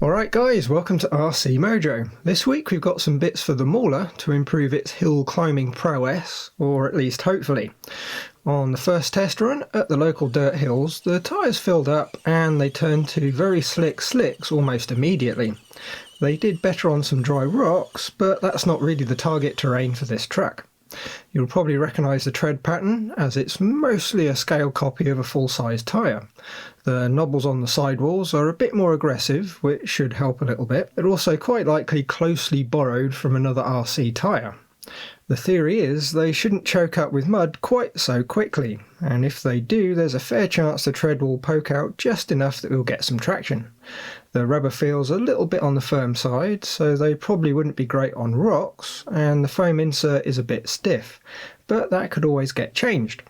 Alright guys, welcome to RC Mojo. This week we've got some bits for the Mauler to improve its hill climbing prowess, or at least hopefully. On the first test run at the local dirt hills, the tyres filled up and they turned to very slick slicks almost immediately. They did better on some dry rocks, but that's not really the target terrain for this truck. You'll probably recognise the tread pattern, as it's mostly a scale copy of a full-size tyre. The knobbles on the sidewalls are a bit more aggressive, which should help a little bit. They're also quite likely closely borrowed from another RC tyre. The theory is they shouldn't choke up with mud quite so quickly, and if they do, there's a fair chance the tread will poke out just enough that we'll get some traction. The rubber feels a little bit on the firm side, so they probably wouldn't be great on rocks, and the foam insert is a bit stiff, but that could always get changed.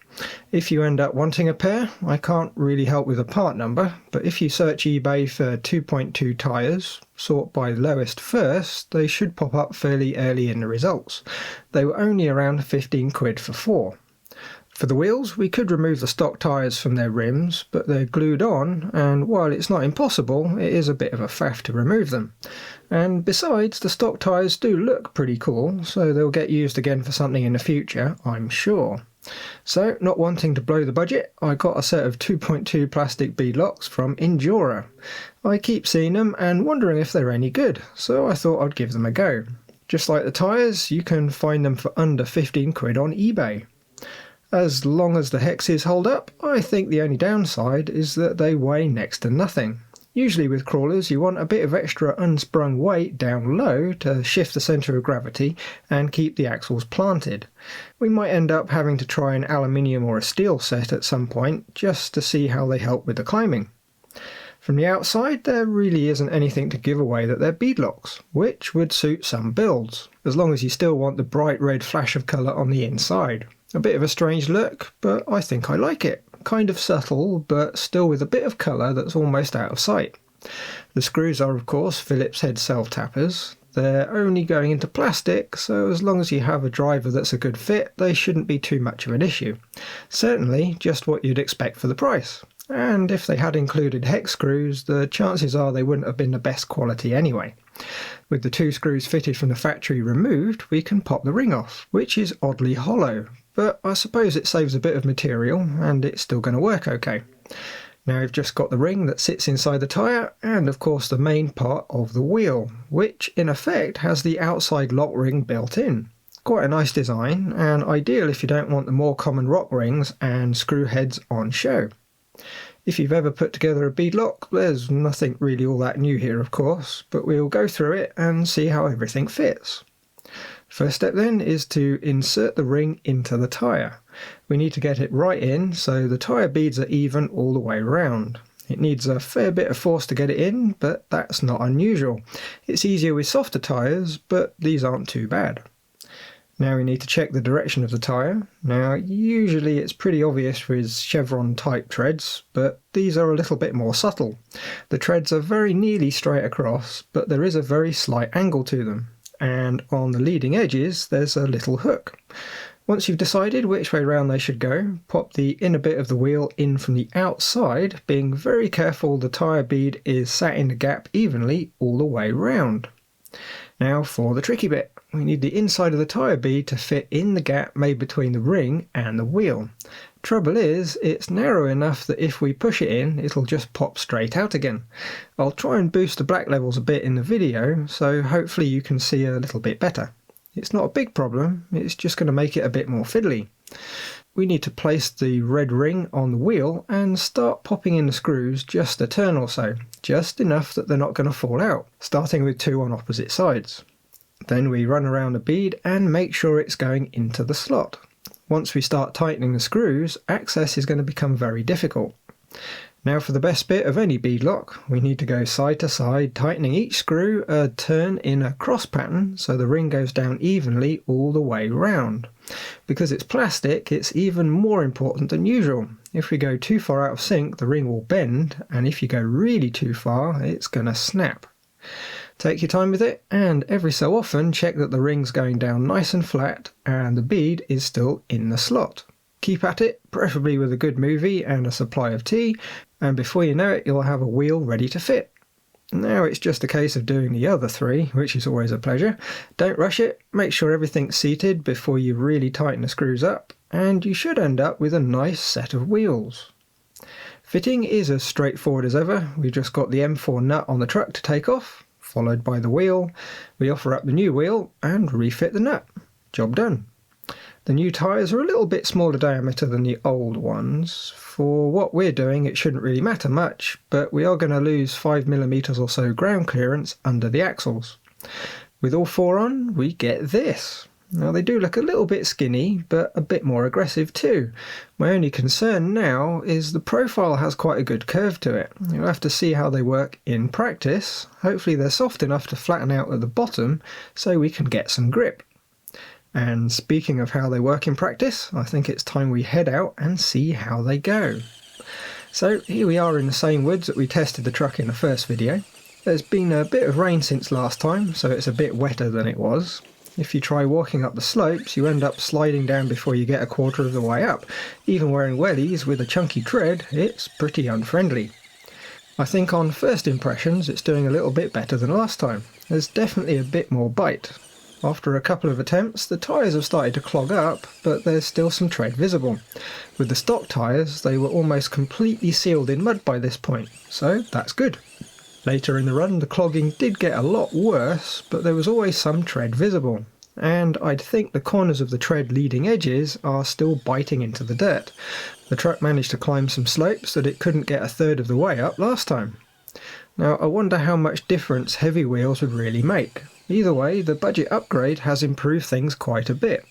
If you end up wanting a pair, I can't really help with a part number, but if you search eBay for 2.2 tyres, sort by lowest first, they should pop up fairly early in the results. They were only around 15 quid for 4. For the wheels, we could remove the stock tyres from their rims, but they're glued on, and while it's not impossible, it is a bit of a faff to remove them. And besides, the stock tyres do look pretty cool, so they'll get used again for something in the future, I'm sure. So, not wanting to blow the budget, I got a set of 2.2 plastic beadlocks from Endura. I keep seeing them and wondering if they're any good, so I thought I'd give them a go. Just like the tyres, you can find them for under 15 quid on eBay. As long as the hexes hold up, I think the only downside is that they weigh next to nothing. Usually with crawlers you want a bit of extra unsprung weight down low to shift the centre of gravity and keep the axles planted. We might end up having to try an aluminium or a steel set at some point just to see how they help with the climbing. From the outside there really isn't anything to give away that they're beadlocks, which would suit some builds, as long as you still want the bright red flash of colour on the inside. A bit of a strange look, but I think I like it. Kind of subtle, but still with a bit of colour that's almost out of sight. The screws are of course Phillips head self-tappers. They're only going into plastic, so as long as you have a driver that's a good fit, they shouldn't be too much of an issue. Certainly just what you'd expect for the price. And if they had included hex screws, the chances are they wouldn't have been the best quality anyway. With the 2 screws fitted from the factory removed, we can pop the ring off, which is oddly hollow, but I suppose it saves a bit of material and it's still going to work okay. Now we've just got the ring that sits inside the tyre and of course the main part of the wheel, which in effect has the outside lock ring built in. Quite a nice design and ideal if you don't want the more common rock rings and screw heads on show. If you've ever put together a beadlock, there's nothing really all that new here of course, but we'll go through it and see how everything fits. First step then is to insert the ring into the tyre. We need to get it right in so the tyre beads are even all the way around. It needs a fair bit of force to get it in, but that's not unusual. It's easier with softer tyres, but these aren't too bad. Now we need to check the direction of the tyre. Now usually it's pretty obvious with chevron type treads, but these are a little bit more subtle. The treads are very nearly straight across, but there is a very slight angle to them, and on the leading edges there's a little hook. Once you've decided which way round they should go, pop the inner bit of the wheel in from the outside, being very careful the tyre bead is sat in the gap evenly all the way round. Now for the tricky bit. We need the inside of the tyre bead to fit in the gap made between the ring and the wheel. Trouble is, it's narrow enough that if we push it in, it'll just pop straight out again. I'll try and boost the black levels a bit in the video, so hopefully you can see a little bit better. It's not a big problem, it's just going to make it a bit more fiddly. We need to place the red ring on the wheel and start popping in the screws just a turn or so, just enough that they're not going to fall out, starting with 2 on opposite sides. Then we run around the bead and make sure it's going into the slot. Once we start tightening the screws, access is going to become very difficult. Now for the best bit of any beadlock, we need to go side to side, tightening each screw a turn in a cross pattern so the ring goes down evenly all the way round. Because it's plastic, it's even more important than usual. If we go too far out of sync, the ring will bend, and if you go really too far, it's going to snap. Take your time with it, and every so often check that the ring's going down nice and flat and the bead is still in the slot. Keep at it, preferably with a good movie and a supply of tea, and before you know it you'll have a wheel ready to fit. Now it's just a case of doing the other 3, which is always a pleasure. Don't rush it, make sure everything's seated before you really tighten the screws up, and you should end up with a nice set of wheels. Fitting is as straightforward as ever. We've just got the M4 nut on the truck to take off, followed by the wheel. We offer up the new wheel and refit the nut. Job done. The new tyres are a little bit smaller diameter than the old ones. For what we're doing it shouldn't really matter much, but we are going to lose 5mm or so ground clearance under the axles. With all 4 on, we get this. Now they do look a little bit skinny, but a bit more aggressive too. My only concern now is the profile has quite a good curve to it. You'll have to see how they work in practice. Hopefully they're soft enough to flatten out at the bottom so we can get some grip. And speaking of how they work in practice, I think it's time we head out and see how they go. So here we are in the same woods that we tested the truck in the first video. There's been a bit of rain since last time, so it's a bit wetter than it was. If you try walking up the slopes, you end up sliding down before you get a quarter of the way up. Even wearing wellies with a chunky tread, it's pretty unfriendly. I think on first impressions it's doing a little bit better than last time. There's definitely a bit more bite. After a couple of attempts, the tyres have started to clog up, but there's still some tread visible. With the stock tyres, they were almost completely sealed in mud by this point, so that's good. Later in the run, the clogging did get a lot worse, but there was always some tread visible. And I'd think the corners of the tread leading edges are still biting into the dirt. The truck managed to climb some slopes that it couldn't get a third of the way up last time. Now I wonder how much difference heavy wheels would really make. Either way, the budget upgrade has improved things quite a bit.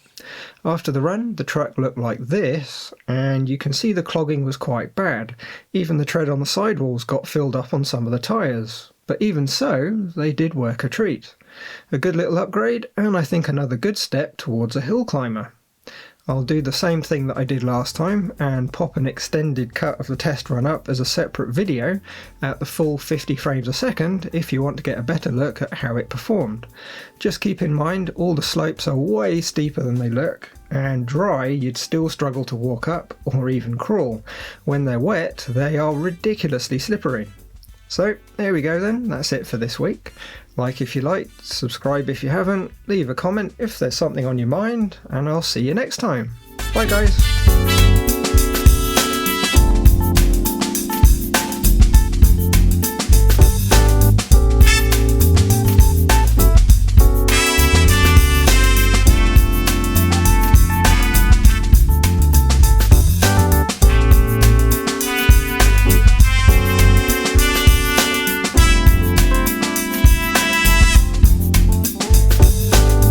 After the run, the truck looked like this, and you can see the clogging was quite bad. Even the tread on the sidewalls got filled up on some of the tyres. But even so, they did work a treat. A good little upgrade, and I think another good step towards a hill climber. I'll do the same thing that I did last time and pop an extended cut of the test run up as a separate video at the full 50 frames a second if you want to get a better look at how it performed. Just keep in mind all the slopes are way steeper than they look, and dry you'd still struggle to walk up or even crawl. When they're wet they are ridiculously slippery. So there we go then, that's it for this week. Like if you liked, subscribe if you haven't, leave a comment if there's something on your mind, and I'll see you next time. Bye guys!